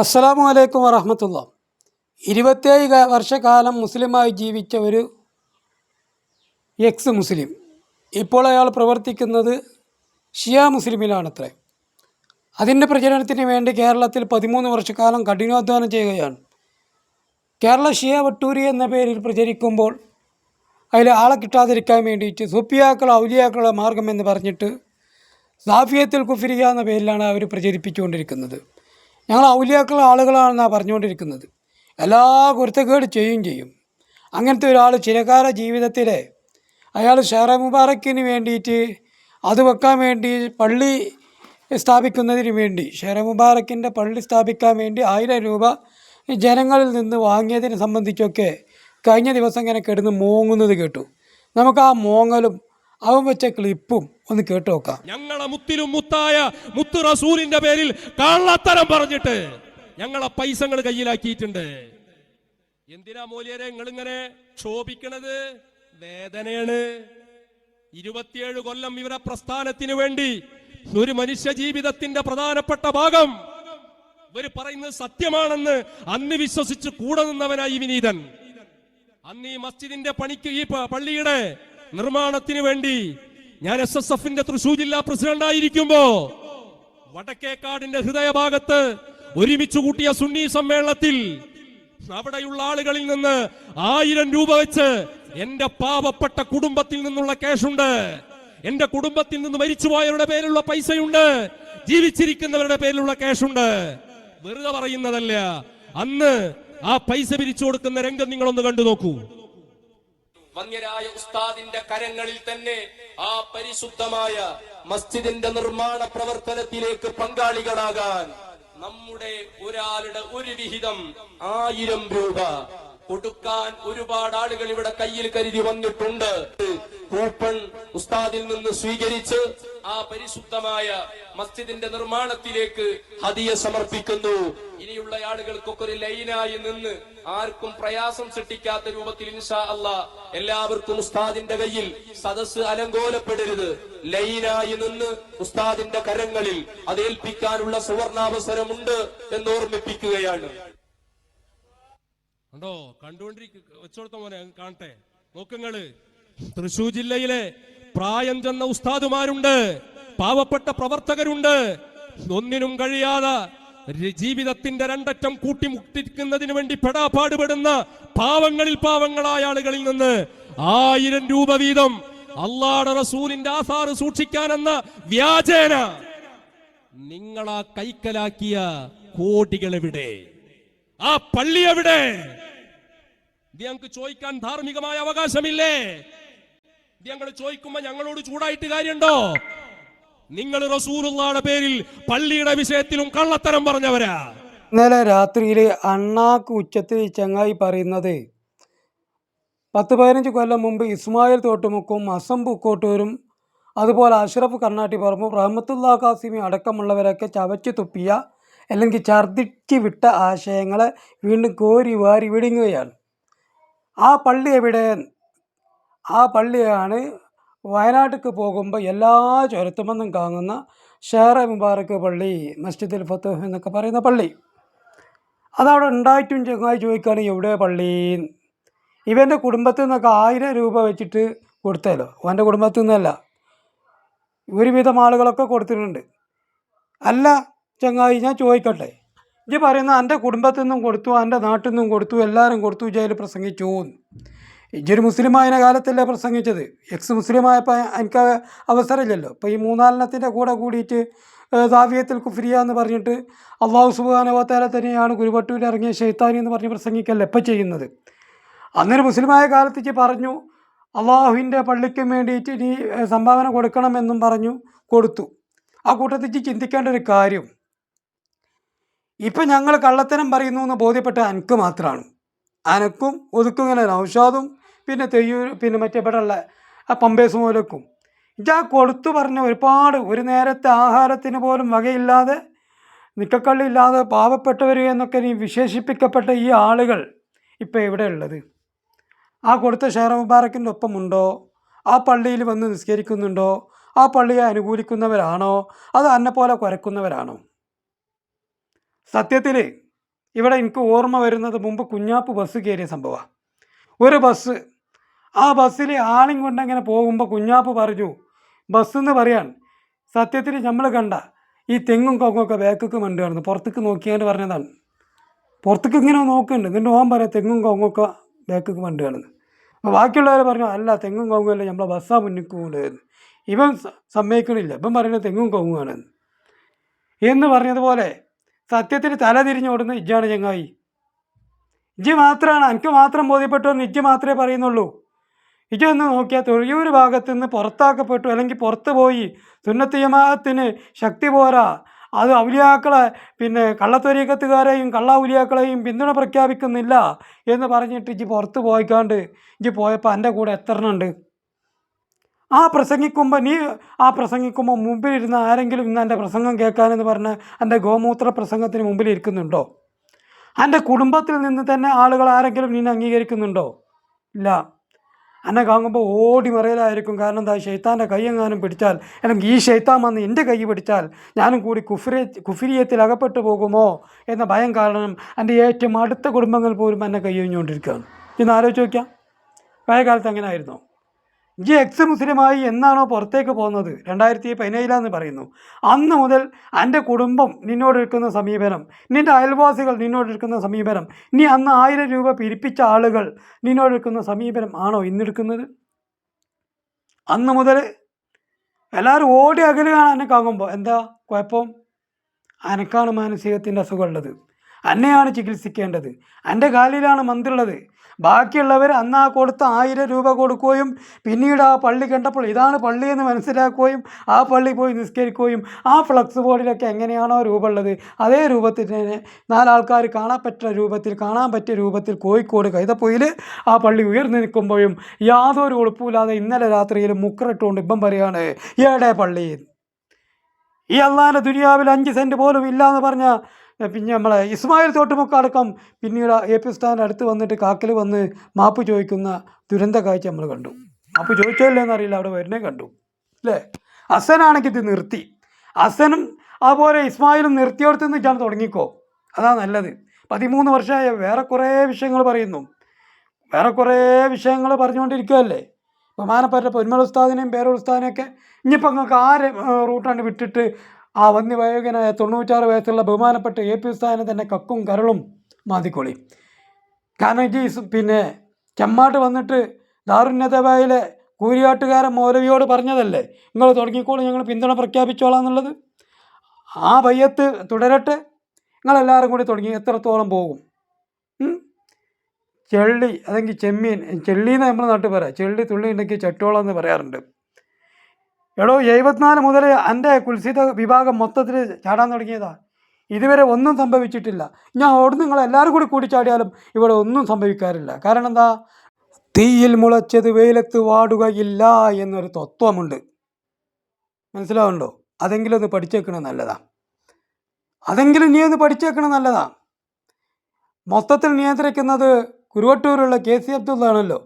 അസ്സലാമു അലൈക്കും വറഹ്മത്തുള്ളാ. 27 വർഷക്കാലം മുസ്ലിമായി ജീവിച്ച ഒരു എക്സ് മുസ്ലിം ഇപ്പോൾ അയാൾ പ്രവർത്തിക്കുന്നത് ഷിയ മുസ്ലിമിലാണത്രേ. അതിൻ്റെ പ്രചരണത്തിന് വേണ്ടി കേരളത്തിൽ 13 വർഷക്കാലം കഠിനാധ്വാനം ചെയ്യുകയാണ്. കേരള ഷിയ വട്ടൂരി എന്ന പേരിൽ പ്രചരിക്കുമ്പോൾ അതിൽ ആളെ കിട്ടാതിരിക്കാൻ വേണ്ടിയിട്ട് സുഫിയാക്കൾ ഔലിയാക്കളുടെ മാർഗം എന്ന് പറഞ്ഞിട്ട് സാഫിയത്തുൽ കുഫ്രിയ എന്ന പേരിലാണ് അവർ പ്രചരിപ്പിച്ചുകൊണ്ടിരിക്കുന്നത്. ഞങ്ങൾ ഔലിയാക്കളുടെ ആളുകളാണെന്നാണ് പറഞ്ഞുകൊണ്ടിരിക്കുന്നത്. എല്ലാ കുരുത്തക്കേട് ചെയ്യും. അങ്ങനത്തെ ഒരാൾ ചിരകാല ജീവിതത്തിൽ അയാൾ ഷെഹ്റെ മുബാറക്കിന് വേണ്ടിയിട്ട് അത് വെക്കാൻ വേണ്ടി പള്ളി സ്ഥാപിക്കുന്നതിന് വേണ്ടി ഷെഹ്റെ മുബാറക്കിൻ്റെ പള്ളി സ്ഥാപിക്കാൻ വേണ്ടി 1000 രൂപ ജനങ്ങളിൽ നിന്ന് വാങ്ങിയതിനെ സംബന്ധിച്ചൊക്കെ കഴിഞ്ഞ ദിവസം ഇങ്ങനെ കിടന്ന് മോങ്ങുന്നത് കേട്ടു. നമുക്ക് ആ മോങ്ങലും അവൻ വെച്ച ക്ലിപ്പും ഒന്ന് കേട്ടു നോക്കാം. ഞങ്ങളെ മുത്തിലും മുത്തായ മുത്തു റസൂലിന്റെ പേരിൽ കള്ളത്തരം പറഞ്ഞിട്ട് ഞങ്ങളെ പൈസകൾ കയ്യിലാക്കിയിട്ടുണ്ട്. എന്തിനാ മൂല്യരെ നിങ്ങളിങ്ങനെ ക്ഷോഭിക്കണത്? വേദനയാണ്. 27 കൊല്ലം ഇവരെ പ്രസ്ഥാനത്തിന് വേണ്ടി ഒരു മനുഷ്യ ജീവിതത്തിന്റെ പ്രധാനപ്പെട്ട ഭാഗം ഇവർ പറയുന്നത് സത്യമാണെന്ന് അന്ന് വിശ്വസിച്ച് കൂടെ നിന്നവനായി വിനീതൻ. അന്ന് ഈ മസ്ജിദിന്റെ പണിക്ക് ഈ പള്ളിയുടെ നിർമ്മാണത്തിന് വേണ്ടി ഞാൻ SSFന്റെ തൃശൂർ ജില്ലാ പ്രസിഡന്റ് ആയിരിക്കുമ്പോ വടക്കേക്കാടിന്റെ ഹൃദയഭാഗത്ത് ഒരുമിച്ച് കൂട്ടിയ സുന്നി സമ്മേളനത്തിൽ അവിടെയുള്ള ആളുകളിൽ നിന്ന് 1000 രൂപ വെച്ച് എന്റെ പാവപ്പെട്ട കുടുംബത്തിൽ നിന്നുള്ള ക്യാഷുണ്ട്, എന്റെ കുടുംബത്തിൽ നിന്ന് മരിച്ചുപോയവരുടെ പേരിലുള്ള പൈസയുണ്ട്, ജീവിച്ചിരിക്കുന്നവരുടെ പേരിലുള്ള ക്യാഷുണ്ട്. വെറുതെ പറയുന്നതല്ല. അന്ന് ആ പൈസ പിരിച്ചു കൊടുക്കുന്ന രംഗം നിങ്ങളൊന്ന് കണ്ടു നോക്കൂ. വന്യരായ ഉസ്താദിന്റെ കരങ്ങളിൽ തന്നെ ആ പരിശുദ്ധമായ മസ്ജിദിന്റെ നിർമ്മാണ പ്രവർത്തനത്തിലേക്ക് പങ്കാളികളാകാൻ നമ്മുടെ ഒരാളുടെ ഒരു വിഹിതം 1000 രൂപ കൊടുക്കാൻ ഒരുപാട് ആളുകൾ ഇവിടെ കയ്യിൽ കരുതി വന്നിട്ടുണ്ട്. കൂപ്പൺ ഉസ്താദിൽ നിന്ന് സ്വീകരിച്ച് ആ പരിശുദ്ധമായ മസ്ജിദിന്റെ നിർമ്മാണത്തിലേക്ക് ഹദിയ സമർപ്പിക്കുന്നു. ഇനിയുള്ള ആളുകൾക്കൊക്കെ ഒരു ലൈനായി നിന്ന് ആർക്കും പ്രയാസം സൃഷ്ടിക്കാത്ത രൂപത്തിൽ ഇൻഷാ അല്ലാഹ് എല്ലാവർക്കും ഉസ്താദിന്റെ കയ്യിൽ സദസ്സ് അലങ്കോലപ്പെടരുത്. ലൈനായി നിന്ന് ഉസ്താദിന്റെ കരങ്ങളിൽ അത് ഏൽപ്പിക്കാനുള്ള സുവർണാവസരമുണ്ട് എന്ന് ഓർമ്മിപ്പിക്കുകയാണ്. ണ്ടോ വെച്ചോടത്ത മോനെ കാണട്ടെ. നോക്കുങ്ങള്, തൃശൂർ ജില്ലയിലെ പ്രായം ചെന്ന ഉസ്താദുമാരുണ്ട്, പാവപ്പെട്ട പ്രവർത്തകരുണ്ട്. ഒന്നിനും കഴിയാതെ ജീവിതത്തിന്റെ രണ്ടറ്റം കൂട്ടിമുട്ടിക്കുന്നതിന് വേണ്ടി പെടാപ്പാടുപെടുന്ന പാവങ്ങളിൽ പാവങ്ങളായ ആളുകളിൽ നിന്ന് 1000 രൂപ വീതം അല്ലാഹുവിന്റെ റസൂലിന്റെ ആസാറ് സൂക്ഷിക്കാനെന്ന വ്യാജേന നിങ്ങളാ കൈക്കലാക്കിയ കോടികൾ എവിടെ? ആ പള്ളി എവിടെ? ഞങ്ങൾക്ക് ചോദിക്കാൻ ധാർമ്മികമായ അവകാശമില്ലേ? ഞങ്ങൾ ചോദിക്കുമ്പോ ഞങ്ങളോട് ചൂടായിട്ട് കാര്യമുണ്ടോ? നിങ്ങൾ റസൂലുള്ളാഹിയുടെ പേരിൽ പള്ളിയുടെ വിഷയത്തിലും കള്ളത്തരം പറഞ്ഞവരാ. ഇന്നലെ രാത്രിയിൽ അണ്ണാക്ക് ഉച്ചത്തിൽ ചങ്ങായി പറയുന്നത് 10-15 കൊല്ലം മുമ്പ് ഇസ്മായിൽ തോട്ടുമുക്കും അസം പൂക്കോട്ടൂരും അതുപോലെ അഷ്റഫ് കർണാട്ടി പറമ്പും റഹ്മത്തുള്ളാഹി ഖാസിമി അടക്കമുള്ളവരൊക്കെ ചവച്ചു തുപ്പിയ അല്ലെങ്കിൽ ഛർദ്ദിച്ച് വിട്ട ആശയങ്ങളെ വീണ്ടും കോരി വാരി വിടുങ്ങുകയാണ്. ആ പള്ളി എവിടെ? ആ പള്ളിയാണ് വയനാട്ടിലേക്ക് പോകുമ്പോൾ എല്ലാ ചുരത്തുമെന്നും കാണുന്ന ഷെഹ്റെ മുബാറക്ക് പള്ളി, മസ്ജിദുൽ ഫതൂഹ് എന്നൊക്കെ പറയുന്ന പള്ളി. അതവിടെ ഉണ്ടായിട്ടും ചങ്ങായി ചോദിക്കുകയാണ് എവിടെ പള്ളി? ഇവൻ്റെ കുടുംബത്തിൽ നിന്നൊക്കെ 1000 രൂപ വെച്ചിട്ട് കൊടുത്തല്ലോ. അവൻ്റെ കുടുംബത്തിൽ നിന്നല്ല, ഒരുവിധം ആളുകളൊക്കെ കൊടുത്തിട്ടുണ്ട്. അല്ല ചങ്ങായി, ഞാൻ ചോദിക്കട്ടെ, ഇജ്ജ് പറയുന്ന എൻ്റെ കുടുംബത്തിൽ നിന്നും കൊടുത്തു, എൻ്റെ നാട്ടിൽ നിന്നും കൊടുത്തു, എല്ലാവരും കൊടുത്തു, ഇജ്ജ് അതിൽ പ്രസംഗിച്ചു. ഇജ്ജൊരു മുസ്ലിമായതിനെ കാലത്തല്ലേ പ്രസംഗിച്ചത്? എക്സ് മുസ്ലിമായപ്പോൾ എനിക്ക് അവസരമില്ലല്ലോ. ഇപ്പോൾ ഈ 3-4 കൂടെ കൂടിയിട്ട് സാഫിയത്തുൽ കുഫ്രിയ എന്ന് പറഞ്ഞിട്ട് അള്ളാഹു സുബ്ഹാനഹു വ തആല തന്നെയാണ് ഗുരുവട്ടൂരിൽ ഇറങ്ങിയ ശൈത്താനി എന്ന് പറഞ്ഞ് പ്രസംഗിക്കല്ലേ ഇപ്പം ചെയ്യുന്നത്. അന്നൊരു മുസ്ലിമായ കാലത്ത് ഇജ്ജ് പറഞ്ഞു അള്ളാഹുവിൻ്റെ പള്ളിക്ക് വേണ്ടിയിട്ട് നീ സംഭാവന കൊടുക്കണമെന്നും പറഞ്ഞു, കൊടുത്തു. ആ കൂട്ടത്തിൽ ഇജ്ജ് ചിന്തിക്കേണ്ട ഒരു കാര്യം, ഇപ്പം ഞങ്ങൾ കള്ളത്തരം പറയുന്നു എന്ന് ബോധ്യപ്പെട്ട എനിക്ക് മാത്രമാണ്. അനക്കും ഒതുക്കുങ്ങനെ നൗഷാദും പിന്നെ തെയ്യൂർ പിന്നെ മറ്റേ ഇവിടെ ഉള്ള ആ പമ്പേസ് മൂലക്കും ഇജാ കൊടുത്തു പറഞ്ഞ ഒരുപാട് ഒരു നേരത്തെ ആഹാരത്തിന് പോലും വകയില്ലാതെ നിക്കക്കള്ളില്ലാതെ പാവപ്പെട്ടവർ എന്നൊക്കെ നീ വിശേഷിപ്പിക്കപ്പെട്ട ഈ ആളുകൾ ഇപ്പം എവിടെ ഉള്ളത്? ആ കൊടുത്ത ഷെഹ്റെ മുബാറക്കിൻ്റെ ഒപ്പമുണ്ടോ? ആ പള്ളിയിൽ വന്ന് നിസ്കരിക്കുന്നുണ്ടോ? ആ പള്ളിയെ അനുകൂലിക്കുന്നവരാണോ? അത് എന്നെപ്പോലെ കുരക്കുന്നവരാണോ? സത്യത്തിൽ ഇവിടെ എനിക്ക് ഓർമ്മ വരുന്നത് മുമ്പ് കുഞ്ഞാപ്പ് ബസ് കയറിയ സംഭവമാണ്. ഒരു ബസ്, ആ ബസ്സിൽ ആളും കൊണ്ടങ്ങനെ പോകുമ്പോൾ കുഞ്ഞാപ്പ് പറഞ്ഞു, ബസ്സെന്ന് പറയാൻ സത്യത്തിൽ നമ്മൾ കണ്ട ഈ തെങ്ങും കൊങ്ങൊക്കെ ബാക്കിക്ക് മണ്ടുകയാണെന്ന് പുറത്തേക്ക് നോക്കിയാണ്ട് പറഞ്ഞതാണ്. പുറത്തേക്ക് ഇങ്ങനെ നോക്കുന്നുണ്ട്, എന്നിട്ട് ഓൻ പറയാം തെങ്ങും കൊങ്ങൊക്കെ ബാക്കിക്ക് മണ്ടുകയാണെന്ന്. അപ്പോൾ ബാക്കിയുള്ളവർ പറഞ്ഞു അല്ല തെങ്ങും കൊങ്ങുമല്ല നമ്മളെ ബസ്സാ മുന്നിൽ കൊണ്ടുവരുന്നത്. ഇവൻ സമ്മതിക്കണില്ല, ഇവൻ പറയുന്നത് തെങ്ങും കൊങ്ങുമാണെന്ന് എന്ന് പറഞ്ഞതുപോലെ സത്യത്തിൽ തല തിരിഞ്ഞോടുന്ന ഇജ്ജാണ് ചങ്ങായി. ഇജ്ജ് മാത്രമാണ്, എനിക്ക് മാത്രം ബോധ്യപ്പെട്ടു ഇജ്ജ് മാത്രമേ പറയുന്നുള്ളൂ. ഇജൊന്ന് നോക്കിയാൽ തൊഴിയൂർ ഭാഗത്തു നിന്ന് പുറത്താക്കപ്പെട്ടു, അല്ലെങ്കിൽ പുറത്ത് പോയി സുന്നത്ത് ജമാഅത്തിന് ശക്തി പോരാ, അത് ഔലിയാക്കളെ കള്ളത്വരീക്കത്തുകാരെയും കള്ള ഔലിയാക്കളെയും പിന്തുണ പ്രഖ്യാപിക്കുന്നില്ല എന്ന് പറഞ്ഞിട്ട് ഇജ്ജ് പുറത്ത് പോയിക്കാണ്ട് ഇജ്ജ് പോയപ്പോൾ എൻ്റെ കൂടെ എത്ര ഉണ്ട്? ആ പ്രസംഗിക്കുമ്പോൾ മുമ്പിലിരുന്ന ആരെങ്കിലും ഇന്ന് എൻ്റെ പ്രസംഗം കേൾക്കാനെന്ന് പറഞ്ഞ് എൻ്റെ ഗോമൂത്ര പ്രസംഗത്തിന് മുമ്പിൽ ഇരിക്കുന്നുണ്ടോ? എൻ്റെ കുടുംബത്തിൽ നിന്ന് തന്നെ ആളുകൾ ആരെങ്കിലും നിന്നെ അംഗീകരിക്കുന്നുണ്ടോ? ഇല്ല. എന്നെ കാണുമ്പോൾ ഓടി മറയലായിരിക്കും. കാരണം എന്താ, ഷെയ്ത്താൻ്റെ കൈ എങ്ങാനും പിടിച്ചാൽ, അല്ലെങ്കിൽ ഈ ഷെയ്ത്താൻ വന്ന് എൻ്റെ കൈ പിടിച്ചാൽ ഞാനും കൂടി കുഫിരിയത്തിൽ അകപ്പെട്ടു പോകുമോ എന്ന ഭയം കാരണം എൻ്റെ ഏറ്റവും അടുത്ത കുടുംബങ്ങൾ പോലും എന്നെ കൈ ഒഴിഞ്ഞുകൊണ്ടിരിക്കുകയാണ്. ഇന്ന് ആലോചിച്ച് നോക്കിയാൽ പഴയ കാലത്ത് അങ്ങനെ ആയിരുന്നോ? ജി എക്സ് മുസ്ലിമായി എന്നാണോ പുറത്തേക്ക് പോകുന്നത്, 2017 പറയുന്നു, അന്ന് മുതൽ എൻ്റെ കുടുംബം നിന്നോടെടുക്കുന്ന സമീപനം, നിൻ്റെ അയൽവാസികൾ നിന്നോടെടുക്കുന്ന സമീപനം, നീ അന്ന് 1000 രൂപ പിരിപ്പിച്ച ആളുകൾ നിന്നോടെടുക്കുന്ന സമീപനം ആണോ ഇന്നെടുക്കുന്നത്? അന്ന് മുതൽ എല്ലാവരും ഓടി അകലുകയാണ് എന്നെ കാണുമ്പോൾ. എന്താ കുഴപ്പം? അനക്കാണ് മാനസികത്തിൻ്റെ അസുഖമുള്ളത്, എന്നെയാണ് ചികിത്സിക്കേണ്ടത്, എൻ്റെ കാലിലാണ് മന്ത്രുള്ളത്. ബാക്കിയുള്ളവർ അന്ന് ആ കൊടുത്ത 1000 രൂപ കൊടുക്കുകയും പിന്നീട് ആ പള്ളി കണ്ടപ്പോൾ ഇതാണ് പള്ളി എന്ന് മനസ്സിലാക്കുകയും ആ പള്ളി പോയി നിസ്കരിക്കുകയും ആ ഫ്ലക്സ് ബോർഡിലൊക്കെ എങ്ങനെയാണോ രൂപമുള്ളത് അതേ രൂപത്തിൽ തന്നെ 4 ആൾക്കാർ കാണാൻ പറ്റിയ രൂപത്തിൽ കോഴിക്കോട് കൈതപ്പൊയിൽ ആ പള്ളി ഉയർന്നു നിൽക്കുമ്പോഴും യാതൊരു ഉളുപ്പില്ലാതെ ഇന്നലെ രാത്രിയിൽ മുക്കറിട്ടുകൊണ്ട് ഇപ്പം പറയുകയാണ് ഏടെ പള്ളി, ഈ അള്ളാൻ്റെ ദുനിയാവിൽ 5 സെൻറ്റ് പോലും ഇല്ല എന്ന് പറഞ്ഞ പിന്നെ നമ്മളെ ഇസ്മായിൽ തോട്ടുമുക്കടക്കം പിന്നീട് AP ഉസ്താദിൻ്റെ അടുത്ത് വന്നിട്ട് കാക്കൽ വന്ന് മാപ്പ് ചോദിക്കുന്ന ദുരന്ത കാഴ്ച നമ്മൾ കണ്ടു. മാപ്പ് ചോദിച്ചല്ലോ എന്നറിയില്ല, അവിടെ വരുന്നേ കണ്ടു അല്ലേ. ഹസനാണെങ്കിൽ ഇത് നിർത്തി, ഹസനും അതുപോലെ ഇസ്മായിലും നിർത്തിയോടത്ത് നിന്നിട്ടാണ് തുടങ്ങിക്കോ, അതാ നല്ലത്. 13 വർഷമായ വേറെ കുറേ വിഷയങ്ങൾ പറയുന്നു, വേറെ കുറേ വിഷയങ്ങൾ പറഞ്ഞുകൊണ്ടിരിക്കുകയല്ലേ. ബഹുമാനപ്പെട്ട പൊന്മൽ ഉസ്താദിനെയും പേരൂർ ഉസ്താദിനെയൊക്കെ ഇനിയിപ്പോൾ നിങ്ങൾക്ക് റൂട്ടാണ്ട് വിട്ടിട്ട് ആ വന്യവയോഗ്യനായ 96 വയസ്സുള്ള ബഹുമാനപ്പെട്ട AP ഉസ്താദിനെ തന്നെ കക്കും കരളും മാതിക്കൊളി. കാരണം ചെമ്മാട്ട് വന്നിട്ട് ദാറുന്നതബയിലെ കൂരിയാട്ടുകാരൻ മൗലവിയോട് പറഞ്ഞതല്ലേ നിങ്ങൾ തുടങ്ങിക്കോളും, ഞങ്ങൾ പിന്തുണ പ്രഖ്യാപിച്ചോളാം എന്നുള്ളത്. ആ ബയ്യത്ത് തുടരട്ടെ, നിങ്ങളെല്ലാവരും കൂടി തുടങ്ങി എത്രത്തോളം പോകും? ചെള്ളി അല്ലെങ്കിൽ ചെമ്മീൻ, ചെള്ളിന്ന് നമ്മുടെ നാട്ടിൽ പറയാം, ചെള്ളി തുള്ളി ഉണ്ടെങ്കിൽ ചട്ടോളം എന്ന് പറയാറുണ്ട്. എടോ 74 മുതൽ എൻ്റെ കുൽസിത വിഭാഗം മൊത്തത്തിൽ ചാടാൻ തുടങ്ങിയതാ, ഇതുവരെ ഒന്നും സംഭവിച്ചിട്ടില്ല. ഞാൻ അവിടെ നിങ്ങളെല്ലാവരും കൂടി ചാടിയാലും ഇവിടെ ഒന്നും സംഭവിക്കാറില്ല. കാരണം എന്താ, തീയിൽ മുളച്ചത് വെയിലത്ത് വാടുകയില്ല എന്നൊരു തത്വമുണ്ട്. മനസ്സിലാവുന്നുണ്ടോ? അതെങ്കിലും ഒന്ന് പഠിച്ചേക്കണത് നല്ലതാ, അതെങ്കിലും നീ ഒന്ന് പഠിച്ചേക്കണത് നല്ലതാ. മൊത്തത്തിൽ നിയന്ത്രിക്കുന്നത് കുരുവട്ടൂരുള്ള KC അബ്ദുള്ളാണല്ലോ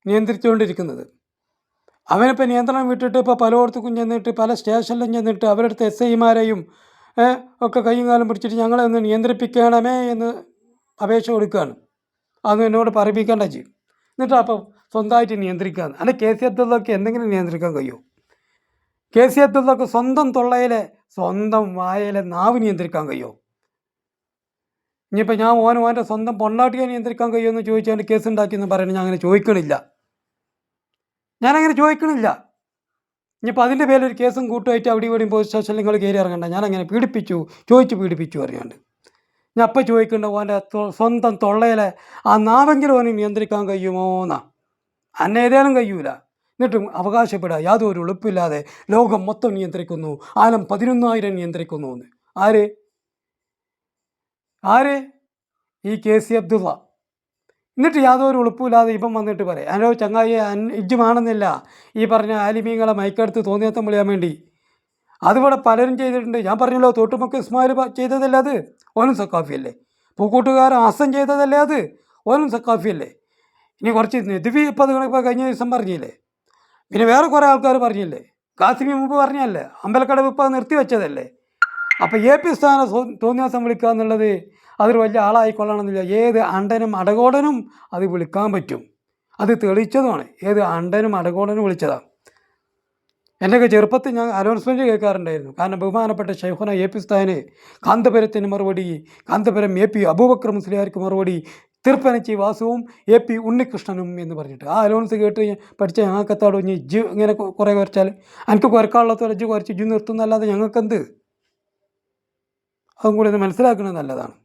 നിയന്ത്രിച്ചുകൊണ്ടിരിക്കുന്നത്. അവനിപ്പോൾ നിയന്ത്രണം വിട്ടിട്ട് ഇപ്പോൾ പലയിടത്തും ചെന്നിട്ട് പല സ്റ്റേഷനിലും ചെന്നിട്ട് അവരടുത്ത് SI-മാരെയും ഒക്കെ കൈയും കാലം പിടിച്ചിട്ട് ഞങ്ങളെ ഒന്ന് നിയന്ത്രിപ്പിക്കണമേ എന്ന് അപേക്ഷ കൊടുക്കുകയാണ്. അതൊന്നും എന്നോട് പറയിപ്പിക്കേണ്ട ചെയ്യും. എന്നിട്ട് അപ്പോൾ സ്വന്തമായിട്ട് നിയന്ത്രിക്കുകയാണ്. അല്ലെ KC അബ്ദുള്ളക്ക് എന്തെങ്കിലും നിയന്ത്രിക്കാൻ കഴിയുമോ? KC അബ്ദുള്ളക്ക് സ്വന്തം തൊള്ളയിലെ സ്വന്തം വായയിലെ നാവ് നിയന്ത്രിക്കാൻ കഴിയുമോ? ഇനിയിപ്പോൾ ഞാൻ ഓൻ്റെ സ്വന്തം പൊണ്ണാട്ടിയെ നിയന്ത്രിക്കാൻ കഴിയുമെന്ന് ചോദിച്ചാൽ കേസ് ഉണ്ടാക്കിയെന്ന് പറയുന്നത് ഞാൻ അങ്ങനെ ചോദിക്കണില്ല, ഞാനങ്ങനെ ചോദിക്കണില്ല. ഇനിയിപ്പോൾ അതിൻ്റെ പേരിലൊരു കേസും കൂട്ടുമായിട്ട് അവിടെ ഇവിടെയും പോലീസ് സ്റ്റേഷനിൽ നിങ്ങൾ കയറി ഇറങ്ങണ്ട. ഞാനങ്ങനെ പീഡിപ്പിച്ചു അറിയാണ്ട്. ഞാൻ അപ്പം ചോദിക്കേണ്ട ഓൻ്റെ സ്വന്തം തൊള്ളയിലെ ആ നാവെങ്കിലും ഓന് നിയന്ത്രിക്കാൻ കഴിയുമോ എന്നാ. അന്നെ ഏതായാലും കഴിയൂല. എന്നിട്ടും അവകാശപ്പെടുക യാതൊരു എളുപ്പമില്ലാതെ ലോകം മൊത്തം നിയന്ത്രിക്കുന്നു, ആലം 11,000 നിയന്ത്രിക്കുന്നു എന്ന്. ആര്? ഈ KC അബ്ദുള്ള. എന്നിട്ട് യാതൊരു എളുപ്പമില്ലാതെ ഇപ്പം വന്നിട്ട് പറയാം ഹലോ ചങ്ങായി ഇജ്ജുമാണെന്നില്ല ഈ പറഞ്ഞ ആലിമീങ്ങളെ മയക്കെടുത്ത് തോന്നിയത്തം വിളിയാൻ വേണ്ടി. അതുപോലെ പലരും ചെയ്തിട്ടുണ്ട്. ഞാൻ പറഞ്ഞല്ലോ തോട്ടുമുക്ക് ഇസ്മായിൽ ചെയ്തതല്ലേ അത്, ഓനും സക്കാഫിയല്ലേ. പൂക്കൂട്ടുകാരൻ ഹസൻ ചെയ്തതല്ലേ അത്, ഓനും സക്കാഫിയല്ലേ. ഇനി കുറച്ച് നെതുവി ഇപ്പോൾ അതിങ്ങളിപ്പോൾ കഴിഞ്ഞ ദിവസം പറഞ്ഞില്ലേ, പിന്നെ വേറെ കുറേ ആൾക്കാർ പറഞ്ഞില്ലേ, കാസിമി മുമ്പ് പറഞ്ഞല്ലേ, അമ്പലക്കടവ് ഇപ്പോൾ നിർത്തി വെച്ചതല്ലേ. അപ്പോൾ AP സ്ഥാനം തോന്നിയാസം വിളിക്കുക എന്നുള്ളത് അതൊരു വലിയ ആളായിക്കൊള്ളണമെന്നില്ല. ഏത് അണ്ടനും അടകോടനും അത് വിളിക്കാൻ പറ്റും. അത് തെളിയിച്ചതുമാണ്. ഏത് അണ്ടനും അടകോടനും വിളിച്ചതാണ്. എൻ്റെയൊക്കെ ചെറുപ്പത്തിൽ ഞാൻ അനൗൺസ്മെൻറ്റ് കേൾക്കാറുണ്ടായിരുന്നു. കാരണം ബഹുമാനപ്പെട്ട ഷെയ്ഖുന എ പി ഉസ്താദിന് കാന്തപുരത്തിന് മറുപടി, കാന്തപുരം എ പി അബൂബക്കർ മുസ്ലിയാർക്ക് മറുപടി, തിരുപ്പനച്ചി വാസുവും എ പി ഉണ്ണികൃഷ്ണനും എന്ന് പറഞ്ഞിട്ട് ആ അനൗൺസ് കേട്ട് പഠിച്ച ഞങ്ങൾക്ക് എത്താടോ ഇനി ഇജ്ജ് ഇങ്ങനെ കുറേ കുറച്ചാൽ എനിക്ക് കുരക്കാനുള്ളത്തോടെ ഇജ്ജ് കുറച്ച് ഇജ്ജ് നിർത്തുന്നല്ലാതെ ഞങ്ങൾക്കെന്ത്? അതും കൂടി ഒന്ന് മനസ്സിലാക്കുന്നത് നല്ലതാണ്.